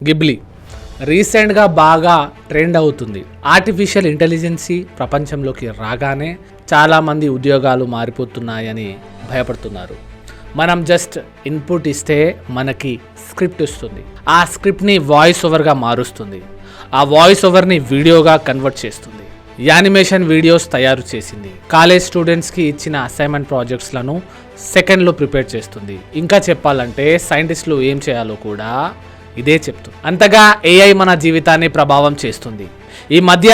Ghibli రీసెంట్గా బాగా trend అవుతుంది. ఆర్టిఫిషియల్ ఇంటెలిజెన్సీ ప్రపంచంలోకి రాగానే చాలామంది ఉద్యోగాలు మారిపోతున్నాయని భయపడుతున్నారు. మనం జస్ట్ ఇన్పుట్ ఇస్తే మనకి స్క్రిప్ట్ వస్తుంది. ఆ స్క్రిప్ట్ని వాయిస్ ఓవర్గా మారుస్తుంది. ఆ వాయిస్ ఓవర్ని వీడియోగా కన్వర్ట్ చేస్తుంది. యానిమేషన్ వీడియోస్ తయారు చేసింది. కాలేజ్ స్టూడెంట్స్కి ఇచ్చిన అసైన్మెంట్ ప్రాజెక్ట్స్లను సెకండ్లో ప్రిపేర్ చేస్తుంది. ఇంకా చెప్పాలంటే సైంటిస్టులు ఏం చేయాలో కూడా ఇదే చెప్తుంది. అంతగా ఏఐ మన జీవితాన్ని ప్రభావం చేస్తుంది. ఈ మధ్య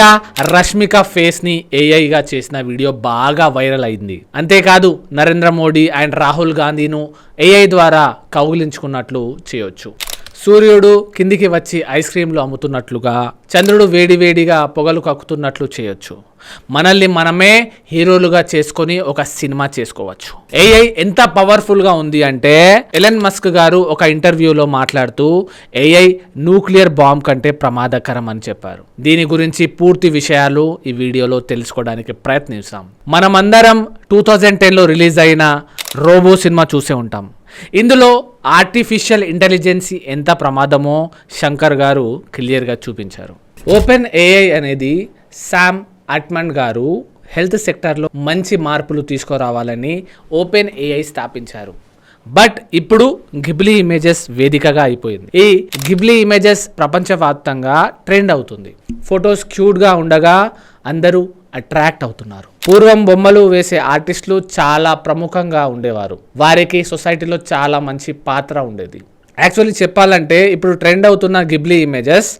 రష్మిక ఫేస్ని ఏఐగా చేసిన వీడియో బాగా వైరల్ అయింది. అంతేకాదు నరేంద్ర మోడీ అండ్ రాహుల్ గాంధీను ఏఐ ద్వారా కౌగిలించుకున్నట్లు చేయొచ్చు. సూర్యుడు కిందికి వచ్చి ఐస్ క్రీంలు అమ్ముతున్నట్లుగా, చంద్రుడు వేడివేడిగా పొగలు కక్కుతున్నట్లు చేయొచ్చు. మనల్ని మనమే హీరోలుగా చేసుకొని ఒక సినిమా చేసుకోవచ్చు. ఏఐ ఎంత పవర్ఫుల్గా ఉంది అంటే ఎలన్ మస్క్ గారు ఒక ఇంటర్వ్యూలో మాట్లాడుతూ ఏఐ న్యూక్లియర్ బాంబ్ కంటే ప్రమాదకరం అని చెప్పారు. దీని గురించి పూర్తి విషయాలు ఈ వీడియోలో తెలుసుకోవడానికి ప్రయత్నిస్తాం. మనమందరం 2010లో రిలీజ్ అయిన రోబో సినిమా చూసే ఉంటాం. ఇందులో ఆర్టిఫిషియల్ ఇంటెలిజెన్సీ ఎంత ప్రమాదమో శంకర్ గారు క్లియర్గా చూపించారు. ఓపెన్ ఏఐ అనేది శామ్ అల్ట్మన్ గారు హెల్త్ సెక్టర్లో మంచి మార్పులు తీసుకురావాలని ఓపెన్ ఏఐ స్థాపించారు. బట్ ఇప్పుడు గిబ్లీ ఇమేజెస్ వేదికగా అయిపోయింది. ఈ గిబ్లీ ఇమేజెస్ ప్రపంచవ్యాప్తంగా ట్రెండ్ అవుతుంది. ఫొటోస్ క్యూట్గా ఉండగా అందరూ అట్రాక్ట్ అవుతున్నారు. పూర్వం బొమ్మలు వేసే ఆర్టిస్టులు చాలా ప్రముఖంగా ఉండేవారు. వారికి సొసైటీలో చాలా మంచి పాత్ర ఉండేది. యాక్చువల్లీ చెప్పాలంటే ఇప్పుడు ట్రెండ్ అవుతున్న గిబ్లీ ఇమేజెస్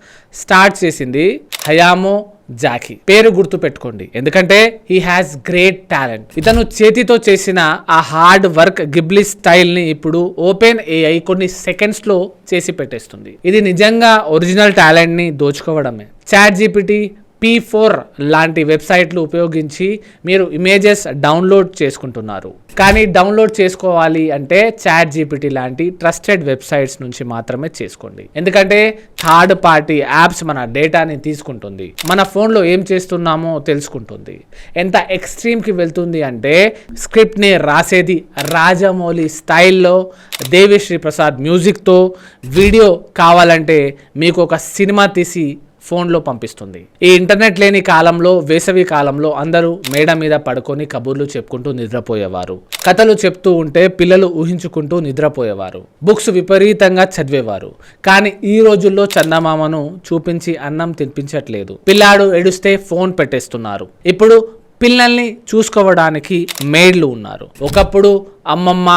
స్టార్ట్ చేసింది హయామో జాకి. పేరు గుర్తు పెట్టుకోండి, ఎందుకంటే హీ హ్యాస్ గ్రేట్ టాలెంట్. ఇతను చేతితో చేసిన ఆ హార్డ్ వర్క్ గిబ్లీ స్టైల్ ని ఇప్పుడు ఓపెన్ ఏఐ కొన్ని సెకండ్స్ లో చేసి పెట్టేస్తుంది. ఇది నిజంగా ఒరిజినల్ టాలెంట్ ని దోచుకోవడమే. చాట్ జీపీటీ P4 లాంటి వెబ్సైట్లు ఉపయోగించి మీరు ఇమేజెస్ డౌన్లోడ్ చేసుకుంటున్నారు. కానీ డౌన్లోడ్ చేసుకోవాలి అంటే చాట్ జీపీటీ లాంటి ట్రస్టెడ్ వెబ్సైట్స్ నుంచి మాత్రమే చేసుకోండి. ఎందుకంటే థర్డ్ పార్టీ యాప్స్ మన డేటాని తీసుకుంటుంది. మన ఫోన్లో ఏం చేస్తున్నామో తెలుసుకుంటుంది. ఎంత ఎక్స్ట్రీమ్కి వెళ్తుంది అంటే స్క్రిప్ట్ని రాసేది రాజమౌళి స్టైల్లో, దేవిశ్రీ ప్రసాద్ మ్యూజిక్తో, వీడియో కావాలంటే మీకు ఒక సినిమా తీసి ఫోన్లో పంపిస్తుంది. ఈ ఇంటర్నెట్ లేని కాలంలో, వేసవి కాలంలో అందరూ మేడ మీద పడుకొని కబుర్లు చెప్పుకుంటూ నిద్రపోయేవారు. కథలు చెప్తూ ఉంటే పిల్లలు ఊహించుకుంటూ నిద్రపోయేవారు. బుక్స్ విపరీతంగా చదివేవారు. కానీ ఈ రోజుల్లో చందమామను చూపించి అన్నం తినిపించట్లేదు. పిల్లాడు ఏడుస్తే ఫోన్ పెట్టేస్తున్నారు. ఇప్పుడు పిల్లల్ని చూసుకోవడానికి మేడ్లు ఉన్నారు. ఒకప్పుడు అమ్మమ్మ,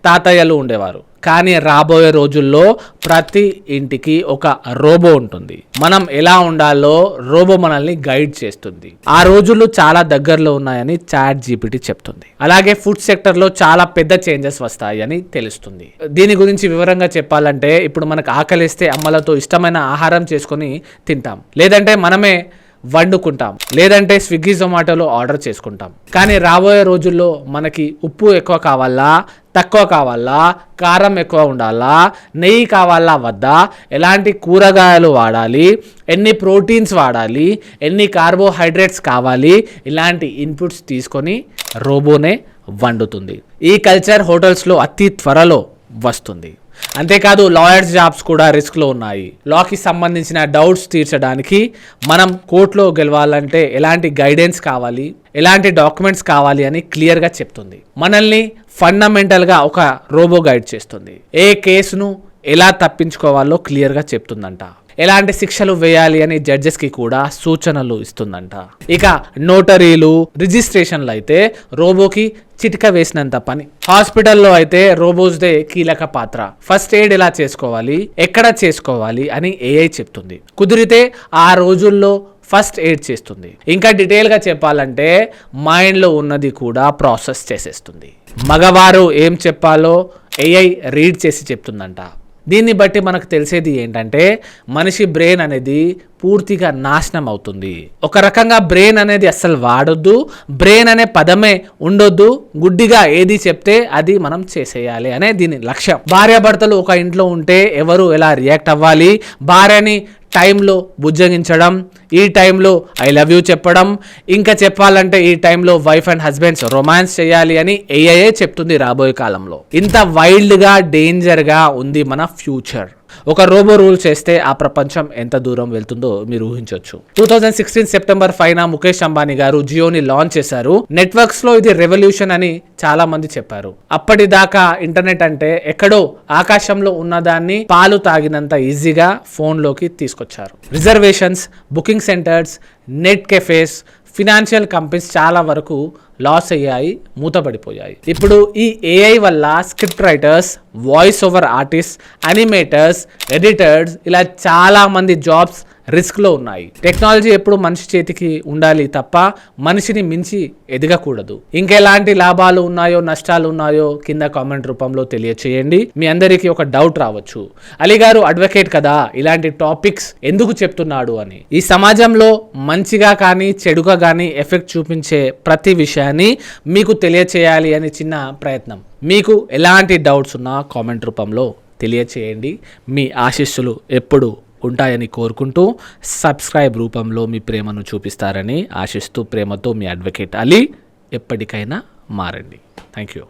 తాతయ్యలు ఉండేవారు. కానీ రాబోయే రోజుల్లో ప్రతి ఇంటికి ఒక రోబో ఉంటుంది. మనం ఎలా ఉండాలో రోబో మనల్ని గైడ్ చేస్తుంది. ఆ రోజులు చాలా దగ్గరలో ఉన్నాయని చాట్ జీపీటీ చెప్తుంది. అలాగే ఫుడ్ సెక్టర్లో చాలా పెద్ద చేంజెస్ వస్తాయని తెలుస్తుంది. దీని గురించి వివరంగా చెప్పాలంటే ఇప్పుడు మనకు ఆకలిస్తే అమ్మలతో ఇష్టమైన ఆహారం చేసుకొని తింటాం, లేదంటే మనమే వండుకుంటాం, లేదంటే స్విగ్గీ జొమాటోలో ఆర్డర్ చేసుకుంటాం. కానీ రాబోయే రోజుల్లో మనకి ఉప్పు ఎక్కువ కావాలా, తక్కువ కావాలా, కారం ఎక్కువ ఉండాలా, నెయ్యి కావాలా వద్దా, ఎలాంటి కూరగాయలు వాడాలి, ఎన్ని ప్రోటీన్స్ వాడాలి, ఎన్ని కార్బోహైడ్రేట్స్ కావాలి, ఇలాంటి ఇన్పుట్స్ తీసుకొని రోబోనే వండుతుంది. ఈ కల్చర్ హోటల్స్లో అతి త్వరలో వస్తుంది. అంతేకాదు లాయర్స్ జాబ్స్ కూడా రిస్క్లో ఉన్నాయి. లాకి సంబంధించిన డౌట్స్ తీర్చడానికి మనం కోర్టులో గెలవాలంటే ఎలాంటి గైడెన్స్ కావాలి, ఎలాంటి డాక్యుమెంట్స్ కావాలి అని క్లియర్గా చెప్తుంది. మనల్ని ఫండమెంటల్గా ఒక రోబో గైడ్ చేస్తుంది. ఏ కేసును ఎలా తప్పించుకోవాలో క్లియర్గా చెప్తుందంట. ఎలాంటి శిక్షలు వేయాలి అని జడ్జెస్కి కూడా సూచనలు ఇస్తుందంట. ఇక నోటరీలు, రిజిస్ట్రేషన్లు అయితే రోబోకి చిటిక వేసినంత పని. హాస్పిటల్లో అయితే రోబోస్దే కీలక పాత్ర. ఫస్ట్ ఎయిడ్ ఎలా చేసుకోవాలి, ఎక్కడ చేసుకోవాలి అని ఏఐ చెప్తుంది. కుదిరితే ఆ రోజుల్లో ఫస్ట్ ఎయిడ్ చేస్తుంది. ఇంకా డీటెయిల్గా చెప్పాలంటే మైండ్లో ఉన్నది కూడా ప్రాసెస్ చేసేస్తుంది. మగవారు ఏం చెప్పాలో ఏఐ రీడ్ చేసి చెప్తుందంట. దీన్ని బట్టి మనకు తెలిసేది ఏంటంటే మనిషి బ్రెయిన్ అనేది పూర్తిగా నాశనం అవుతుంది. ఒక రకంగా బ్రెయిన్ అనేది అస్సలు వాడొద్దు, బ్రెయిన్ అనే పదమే ఉండొద్దు. గుడ్డిగా ఏది చెప్తే అది మనం చేసేయాలి అనే దీని లక్ష్యం. భార్యాభర్తలు ఒక ఇంట్లో ఉంటే ఎవరు ఎలా రియాక్ట్ అవ్వాలి, భార్యని టైంలో బుజ్జగించడం, ఈ టైంలో ఐ లవ్ యూ చెప్పడం, ఇంకా చెప్పాలంటే ఈ టైంలో వైఫ్ అండ్ హస్బెండ్స్ రొమాన్స్ చేయాలి అని ఏఐఏ చెప్తుంది రాబోయే కాలంలో. ఇంత వైల్డ్గా, డేంజర్గా ఉంది మన ఫ్యూచర్. ఒక రోబో రూల్ చేస్తే ఆ ప్రపంచం ఎంత దూరం వెళ్తుందో మీరు ఊహించవచ్చు. 2016 సెప్టెంబర్ 5న ముఖేష్ అంబానీ గారు జియోని లాంచ్ చేశారు. నెట్వర్క్స్ లో ఇది రెవల్యూషన్ అని చాలా మంది చెప్పారు. అప్పటిదాకా ఇంటర్నెట్ అంటే ఎక్కడో ఆకాశంలో ఉన్నదాన్ని పాలు తాగినంత ఈజీగా ఫోన్ లోకి తీసుకొచ్చారు. Reservations, booking centres, net cafes, financial companies చాలా వరకు లాస్ అయ్యాయి, మూతపడిపోయాయి. ఇప్పుడు ఈ ఏఐ వల్ల script writers, voice over artist, animators, editors ఇలా చాలా మంది జాబ్స్ రిస్క్లో ఉన్నాయి. టెక్నాలజీ ఎప్పుడు మనిషి చేతికి ఉండాలి తప్ప మనిషిని మించి ఎదగకూడదు. ఇంకెలాంటి లాభాలు ఉన్నాయో నష్టాలు ఉన్నాయో కింద కామెంట్ రూపంలో తెలియచేయండి. మీ అందరికీ ఒక డౌట్ రావచ్చు, అలీ గారు అడ్వకేట్ కదా, ఇలాంటి టాపిక్స్ ఎందుకు చెప్తున్నాడు అని. ఈ సమాజంలో మంచిగా కానీ చెడుగా కానీ ఎఫెక్ట్ చూపించే ప్రతి విషయాన్ని మీకు తెలియచేయాలి అని చిన్న ప్రయత్నం. మీకు ఎలాంటి డౌట్స్ ఉన్నా కామెంట్ రూపంలో తెలియచేయండి. మీ ఆశీస్సులు ఎప్పుడు ఉంటాయని కోరుకుంటూ సబ్స్క్రైబ్ రూపంలో మీ ప్రేమను చూపిస్తారని ఆశిస్తూ ప్రేమతో మీ అడ్వకేట్ అలీ. ఎప్పటికైనా మారండి. Thank you.